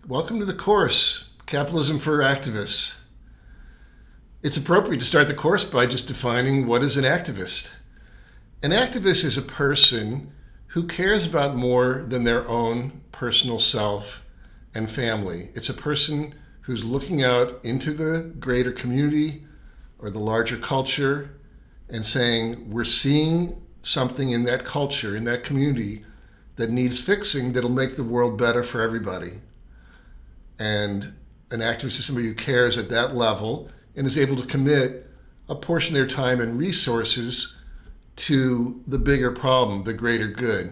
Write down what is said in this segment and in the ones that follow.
Welcome to the course, Capitalism for Activists. It's appropriate to start the course by just defining what is an activist. An activist is a person who cares about more than their own personal self and family. It's a person who's looking out into the greater community or the larger culture and saying, we're seeing something in that culture, in that community, that needs fixing that'll make the world better for everybody. And an activist is somebody who cares at that level and is able to commit a portion of their time and resources to the bigger problem, the greater good.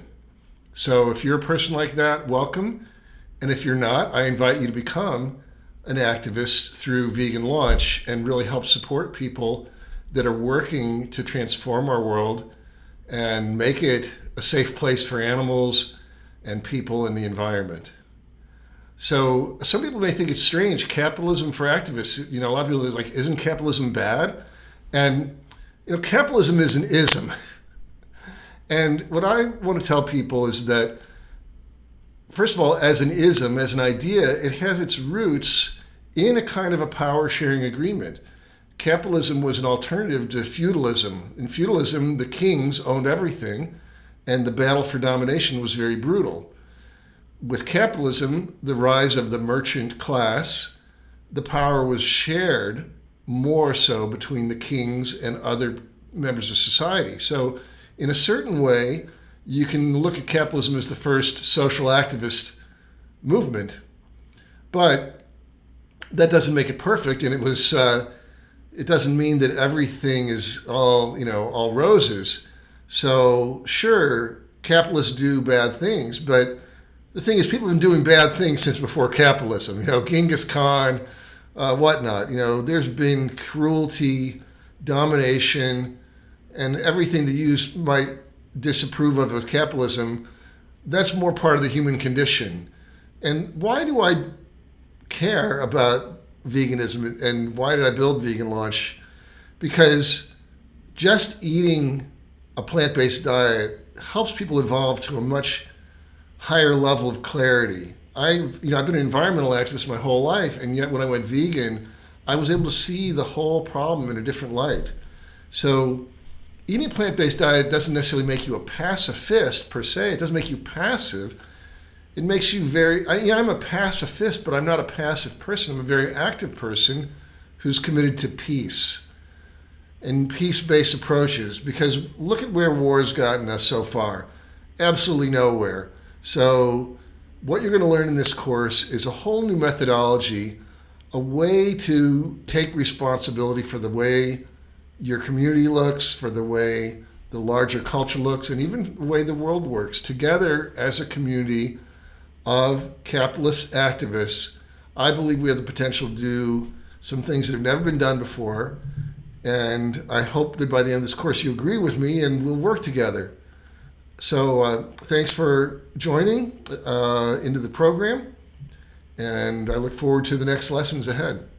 So if you're a person like that, welcome. And if you're not, I invite you to become an activist through Vegan Launch and really help support people that are working to transform our world and make it a safe place for animals and people and the environment. So some people may think it's strange, capitalism for activists. A lot of people are like, isn't capitalism bad? And, capitalism is an ism. And what I want to tell people is that, first of all, as an ism, as an idea, it has its roots in a kind of a power-sharing agreement. Capitalism was an alternative to feudalism. In feudalism, the kings owned everything, and the battle for domination was very brutal. With capitalism, the rise of the merchant class, the power was shared more so between the kings and other members of society. So in a certain way, you can look at capitalism as the first social activist movement, but that doesn't make it perfect, and it doesn't mean that everything is all roses. So sure, capitalists do bad things, but the thing is, people have been doing bad things since before capitalism. Genghis Khan, whatnot. There's been cruelty, domination, and everything that you might disapprove of with capitalism. That's more part of the human condition. And why do I care about veganism, and why did I build Vegan Launch? Because just eating a plant-based diet helps people evolve to a much higher level of clarity. I've been an environmental activist my whole life, and yet when I went vegan, I was able to see the whole problem in a different light. So eating a plant-based diet doesn't necessarily make you a pacifist per se. It doesn't make you passive. It makes you I'm a pacifist, but I'm not a passive person. I'm a very active person who's committed to peace and peace-based approaches, because look at where war's gotten us so far. Absolutely nowhere. So what you're going to learn in this course is a whole new methodology, a way to take responsibility for the way your community looks, for the way the larger culture looks, and even the way the world works. Together as a community of capitalist activists, I believe we have the potential to do some things that have never been done before. And I hope that by the end of this course you agree with me and we'll work together. So thanks for joining into the program, and I look forward to the next lessons ahead.